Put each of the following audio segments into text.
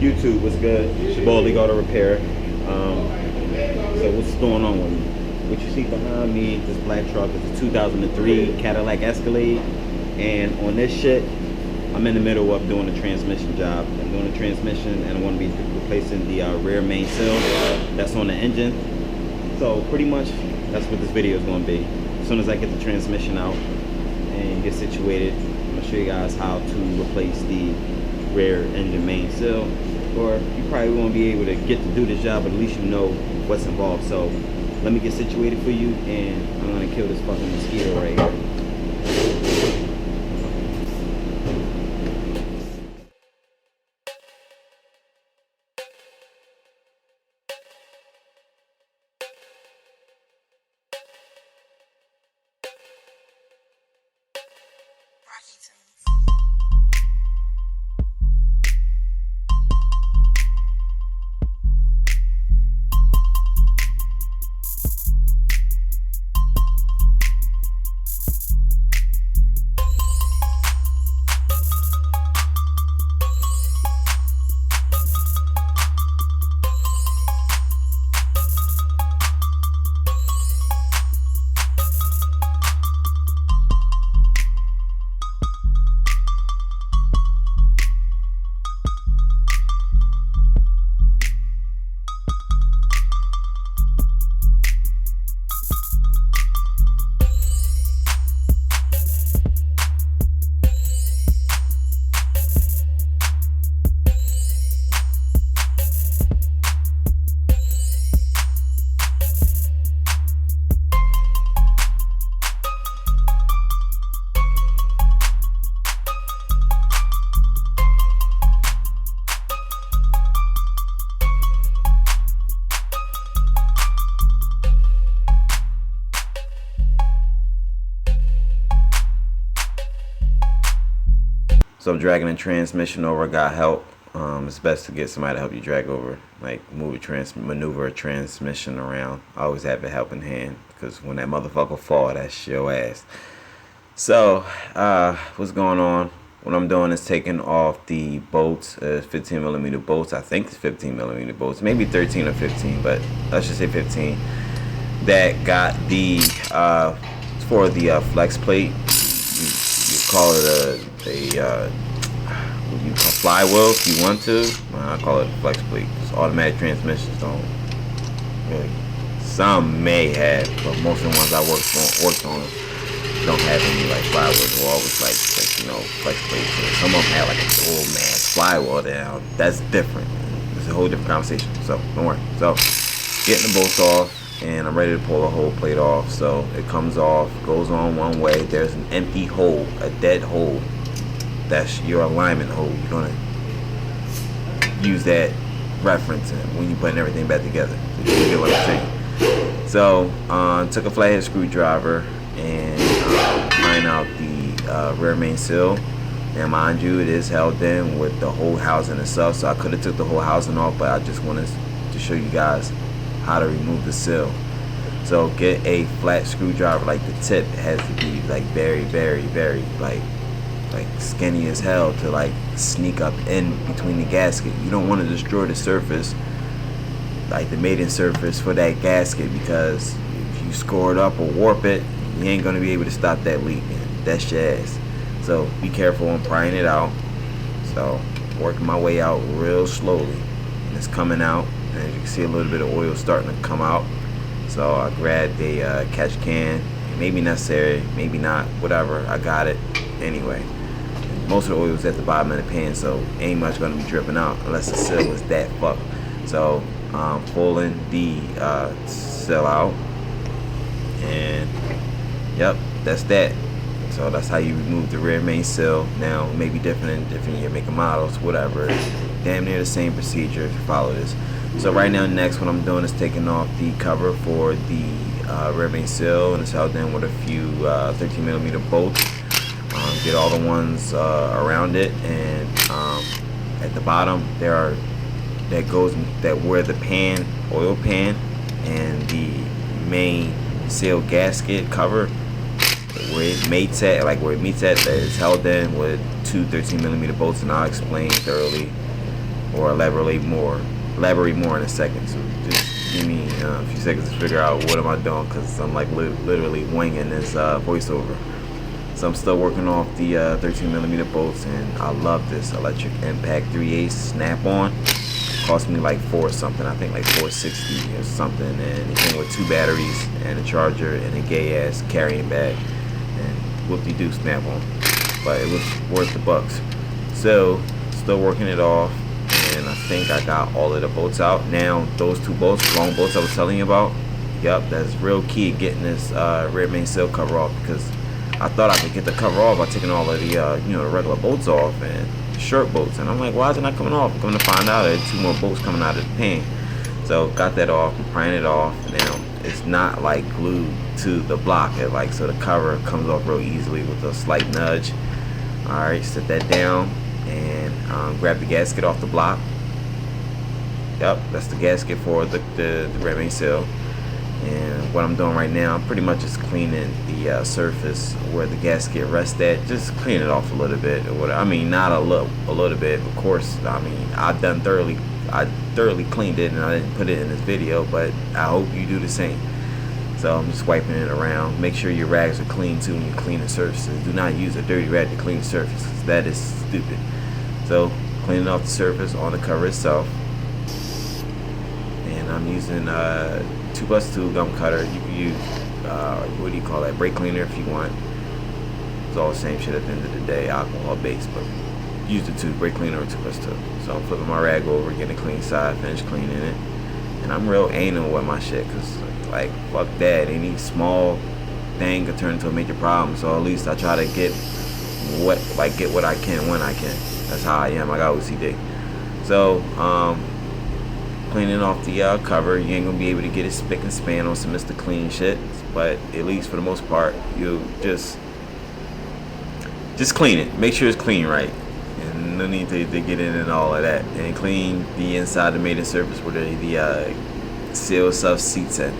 YouTube, what's good? It's your boy Leekautorepair. So what's going on with me? What you see behind me, this black truck is a 2003 Cadillac Escalade, and on this shit, I'm in the middle of doing a transmission job. I'm doing a transmission, and I want to be replacing the rear main seal that's on the engine. So pretty much, that's what this video is going to be. As soon as I get the transmission out and get situated, I'm going to show you guys how to replace the rear engine main seal. Or you probably won't be able to get to do this job, but at least you know what's involved. So let me get situated for you, and I'm going to kill this fucking mosquito right here. So I'm dragging the transmission over. Got help. It's best to get somebody to help you drag over, like maneuver a transmission around. I always have a helping hand, because when that motherfucker fall, that's your ass. So what's going on? What I'm doing is taking off the bolts, 15mm bolts. I think it's 15mm bolts, maybe 13 or 15, but let's just say 15. That got the for the flex plate. You call it you call flywheel if you want to. I call it a flex plate. It's automatic transmissions don't really. Some may have, but most of the ones I worked on don't have any like flywheels. They're always like flex plates. Some of them have like an old man flywheel down. That's different. It's a whole different conversation. So don't worry. So getting the bolts off, and I'm ready to pull the whole plate off. So it comes off, goes on one way. There's an empty hole, a dead hole. That's your alignment hole. You're gonna use that reference when you're putting everything back together. So you get what I'm saying. So took a flathead screwdriver and line out the rear main seal. And mind you, it is held in with the whole housing itself. So I could have took the whole housing off, but I just wanted to show you guys how to remove the seal. So get a flat screwdriver. Like the tip has to be like very, very, very like skinny as hell to like sneak up in between the gasket. You don't want to destroy the surface, like the mating surface for that gasket, because if you score it up or warp it, you ain't gonna be able to stop that leak, and that's your ass. So be careful on prying it out. So working my way out real slowly, and it's coming out, and as you can see, a little bit of oil starting to come out. So I grabbed a catch can. Maybe necessary, maybe not, whatever. I got it anyway. Most of the oil is at the bottom of the pan, so ain't much gonna be dripping out unless the seal is that fucked. So pulling the seal out, and yep, that's that. So that's how you remove the rear main seal. Now it may be different in different year, make and models, whatever. Damn near the same procedure if you follow this. So right now, next, what I'm doing is taking off the cover for the rear main seal, and it's held in with a few 13mm bolts. Get all the ones around it, and at the bottom where the oil pan and the main seal gasket cover, where it meets at, that is held in with two 13mm bolts, and I'll explain thoroughly or elaborate more in a second. So just give me a few seconds to figure out what am I doing, because I'm like literally winging this voiceover. So I'm still working off the 13mm bolts, and I love this electric impact 3/8 snap-on. Cost me like $4 something, I think like $4.60 or something, and it came with 2 batteries and a charger and a gay ass carrying bag, and whoop-de-doo snap-on, but it was worth the bucks. So still working it off, and I think I got all of the bolts out now. Those 2 bolts, long bolts I was telling you about, yep, that's real key getting this rear main seal cover off, because I thought I could get the cover off by taking all of the the regular bolts off and short bolts, and I'm like, why is it not coming off? I'm coming to find out there's 2 more bolts coming out of the pan. So got that off, prying it off. Now it's not like glued to the block, so the cover comes off real easily with a slight nudge. All right, set that down and grab the gasket off the block. Yep, that's the gasket for the rear main seal. And what I'm doing right now, I'm pretty much just cleaning the surface where the gasket rests at, just clean it off a little bit or whatever. I mean, not a little bit, of course. I mean, I thoroughly cleaned it, and I didn't put it in this video, but I hope you do the same. So I'm just wiping it around. Make sure your rags are clean too when you clean the surfaces. Do not use a dirty rag to clean the surface, because that is stupid. So cleaning off the surface on the cover itself, and I'm using 2+2 gum cutter. You can use what do you call that, brake cleaner if you want. It's all the same shit at the end of the day, alcohol based, but use the 2 brake cleaner or 2+2. So I'm flipping my rag over, getting a clean side, finish cleaning it, and I'm real anal with my shit, because like fuck that, any small thing could turn into a major problem. So at least I try to get what I can when I can. That's how I am. I got OCD. So cleaning off the cover, you ain't gonna be able to get it spick and span on some Mr. Clean shit, but at least for the most part, you just clean it. Make sure it's clean right, and no need to get in and all of that. And clean the inside, the mating surface where the seal stuff seats in.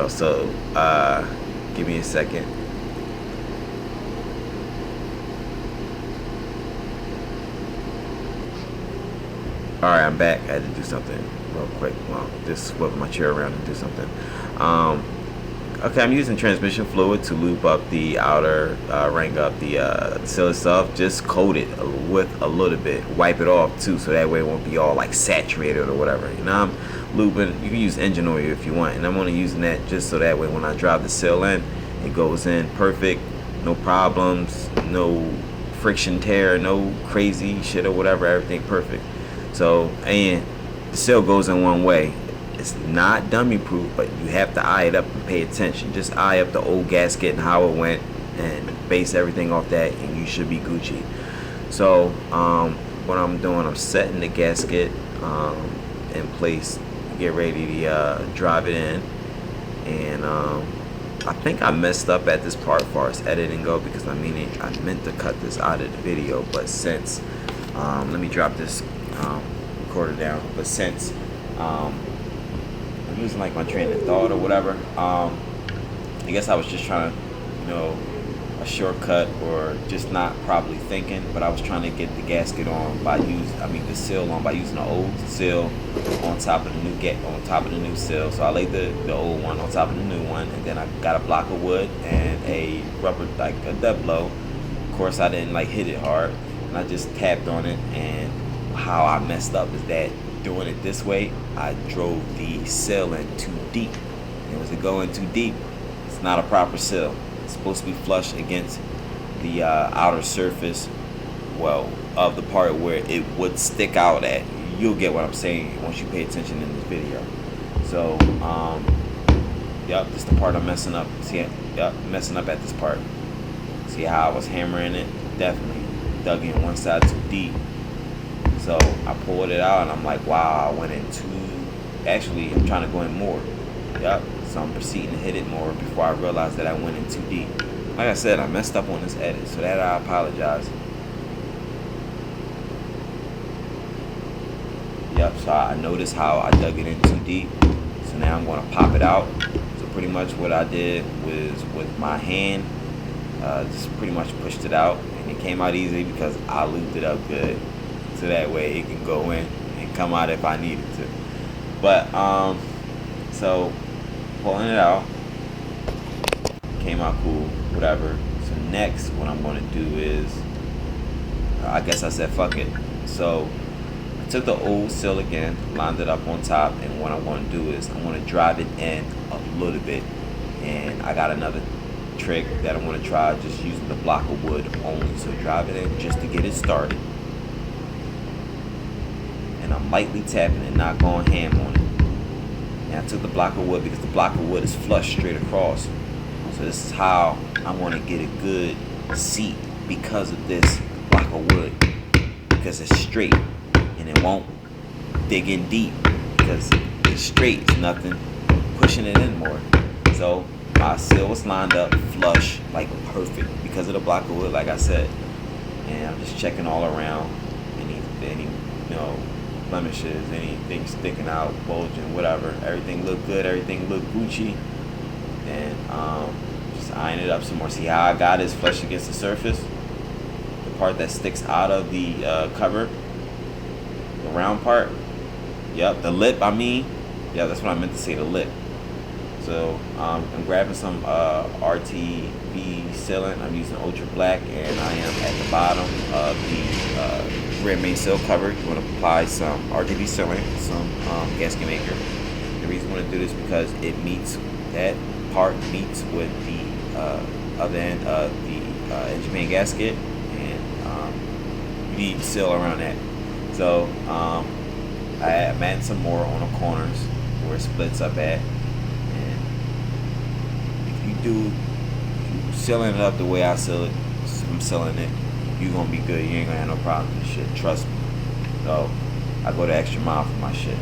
So give me a second. Alright, I'm back. I had to do something real quick. Well, just whip my chair around and do something. Okay, I'm using transmission fluid to lube up the outer ring up the seal itself. Just coat it with a little bit. Wipe it off too, so that way it won't be all like saturated or whatever. And I'm lubing. You can use engine oil if you want, and I'm only using that just so that way when I drive the seal in, it goes in perfect, no problems, no friction tear, no crazy shit or whatever. Everything perfect. So, and the seal goes in one way. It's not dummy proof, but you have to eye it up and pay attention. Just eye up the old gasket and how it went, and base everything off that, and you should be Gucci. So what I'm doing, I'm setting the gasket in place, get ready to drive it in. And I think I messed up at this part as far as editing go, because I meant to cut this out of the video, but since let me drop this recorder down. But since I'm losing like my train of thought or whatever, I guess I was just trying to, a shortcut, or just not properly thinking. But I was trying to get the gasket on by the seal on by using the old seal on top of the new seal. So I laid the old one on top of the new one, and then I got a block of wood and a rubber, like a dub blow. Of course, I didn't hit it hard, and I just tapped on it. And how I messed up is that doing it this way, I drove the seal in too deep. And was it going too deep? It's not a proper seal. It's supposed to be flush against the outer surface, of the part where it would stick out at. You'll get what I'm saying once you pay attention in this video. So, yep, this is the part I'm messing up. See, yep, messing up at this part. See how I was hammering it? Definitely dug in one side too deep. So I pulled it out, and I'm like, wow, I went in actually, I'm trying to go in more. Yep. So I'm proceeding to hit it more before I realized that I went in too deep. Like I said, I messed up on this edit, so that I apologize. Yep, so I noticed how I dug it in too deep. So now I'm going to pop it out. So pretty much what I did was with my hand, just pretty much pushed it out. And it came out easy because I lubed it up good. so that way it can go in and come out if I needed to. But so pulling it out came out cool, whatever. So next, what I'm gonna do is, I guess I said fuck it. So I took the old seal again, lined it up on top, and what I'm gonna do is I'm gonna drive it in a little bit, and I got another trick that I'm gonna try, just using the block of wood only. So drive it in just to get it started, and I'm lightly tapping and not going ham on it. And I took the block of wood because the block of wood is flush straight across. So this is how I'm gonna get a good seat, because of this block of wood, because it's straight and it won't dig in deep because it's straight. It's nothing pushing it in more. So my seal was lined up flush, like perfect, because of the block of wood, like I said. And I'm just checking all around, any blemishes, anything sticking out, bulging, whatever. Everything looked good, everything looked Gucci. And just eyeing it up some more. See how I got it is flush against the surface. The part that sticks out of the cover, the round part. Yep, the lip. Yeah, that's what I meant to say. The lip. So I'm grabbing some RTB sealant. I'm using Ultra Black, and I am at the bottom of the rear main seal cover. You want to apply some RTB sealant, some gasket maker. The reason I want to do this is because that part meets with the other end of the engine pan gasket, and you need seal around that. So I'm adding some more on the corners where it splits up at. You sealing it up the way I'm sealing it, you're gonna be good. You ain't gonna have no problems with shit, trust me. So I go the extra mile for my shit.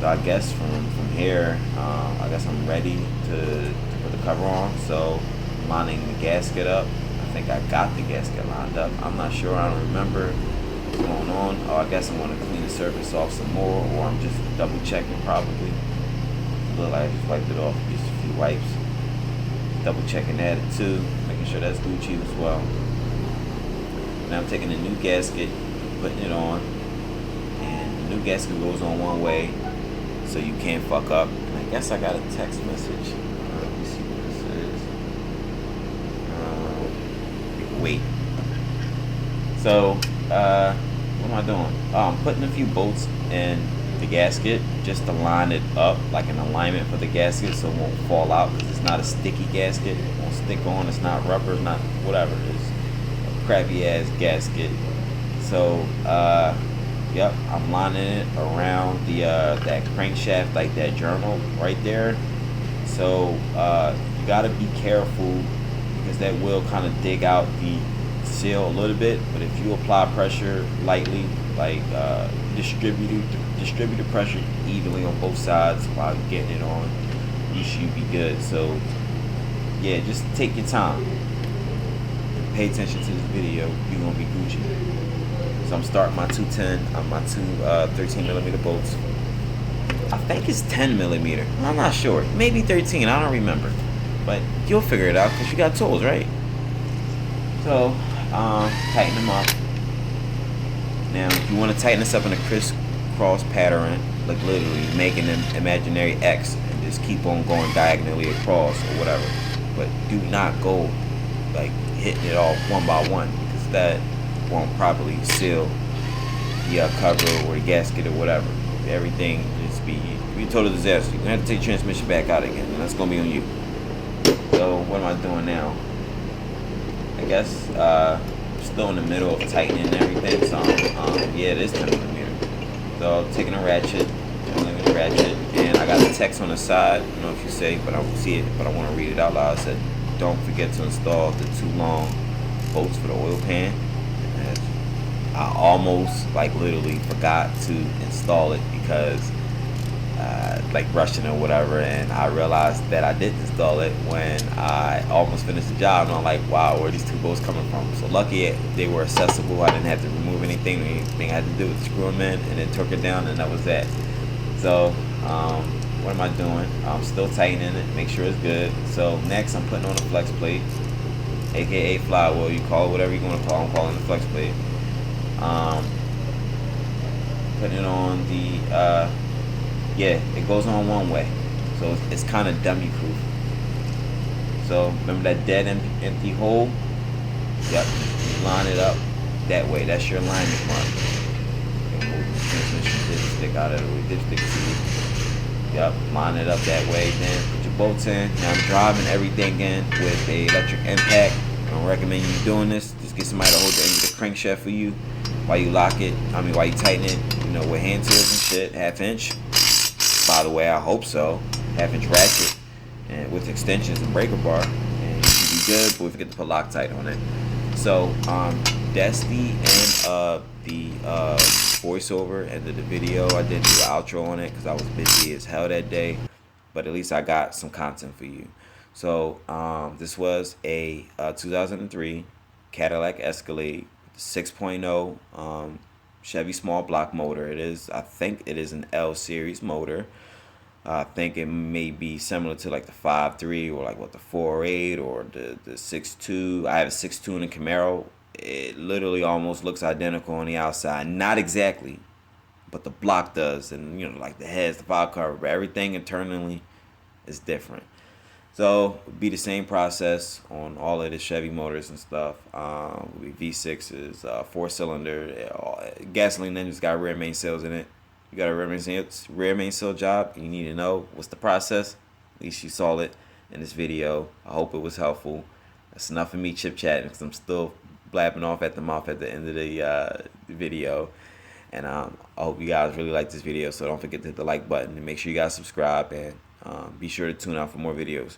So I guess from here, I guess I'm ready to put the cover on. So I'm lining the gasket up. I think I got the gasket lined up. I'm not sure, I don't remember what's going on. Oh, I guess I'm gonna clean the surface off some more, or I'm just double checking probably. Look like I just wiped it off, just a few wipes. Double checking that too, making sure that's Gucci as well. Now I'm taking a new gasket, putting it on, and the new gasket goes on one way, so you can't fuck up. And I guess I got a text message. Let me see what this is. Wait. So what am I doing? Oh, I'm putting a few bolts in the gasket just to line it up, like an alignment for the gasket, so it won't fall out, because it's not a sticky gasket. It won't stick on. It's not rubber. It's not whatever. It's a crappy ass gasket. So yep, I'm lining it around the that crankshaft, like that journal right there. So you gotta be careful, because that will kind of dig out the seal a little bit. But if you apply pressure lightly, like distribute the pressure evenly on both sides while you're getting it on, you should be good. So yeah, just take your time, pay attention to this video, you're gonna be Gucci. So I'm starting my 210 on my two 13mm bolts. I think it's 10mm, I'm not sure, maybe 13, I don't remember, but you'll figure it out because you got tools, right? So tighten them up. Now you want to tighten this up in a crisscross pattern, like literally making an imaginary X, and just keep on going diagonally across or whatever. But do not go like hitting it off one by one, because that won't properly seal the cover or the gasket or whatever. Everything just be a total disaster. You're gonna have to take transmission back out again, and that's gonna be on you. So what am I doing now? I guess still in the middle of tightening and everything. So yeah, it is 10mm. So I'm taking a ratchet, and I got the text on the side. I don't know if you say, but I don't see it, but I want to read it out loud. It said, "Don't forget to install the 2 long bolts for the oil pan." And I almost, like, literally forgot to install it because like rushing or whatever, and I realized that I didn't install it when I almost finished the job, and I'm like, wow, where are these 2 bolts coming from? So lucky they were accessible. I didn't have to remove anything. The only thing I had to do was screw them in and then torque it down, and that was that. So what am I doing? I'm still tightening it, make sure it's good. So next I'm putting on a flex plate, aka flywheel, you call it whatever you want to call it. I'm calling it a flex plate. putting it on the yeah, it goes on one way, so it's kind of dummy proof. So remember that dead empty hole? Yep, line it up that way. That's your alignment mark. Move the transmission dipstick out of the way, dipstick tube. Yep, line it up that way. Then put your bolts in. Now I'm driving everything in with a electric impact. I don't recommend you doing this. Just get somebody to hold the end of the crankshaft for you while you lock it. While you tighten it. With hand tools and shit. 1/2 inch. By the way, I hope so. 1/2 inch ratchet and with extensions and breaker bar, and you should be good. But we forget to put Loctite on it. So that's the end of the voiceover, end of the video. I didn't do the outro on it because I was busy as hell that day, but at least I got some content for you. So this was a 2003 Cadillac Escalade 6.0 Chevy small block motor. I think it is an L series motor. I think it may be similar to like the 5.3 or like what the 4.8 or the 6.2. I have a 6.2 in the Camaro. It literally almost looks identical on the outside. Not exactly, but the block does, and like the heads, the valve cover, but everything internally is different. So it'll be the same process on all of the Chevy motors and stuff. Will be V6s, 4-cylinder, gasoline engines got rear main cells in it. You got a rear main cell job, you need to know what's the process. At least you saw it in this video. I hope it was helpful. That's enough of me chip chatting because I'm still blabbing off at the mouth at the end of the video. And I hope you guys really like this video. So don't forget to hit the like button and make sure you guys subscribe, and be sure to tune out for more videos.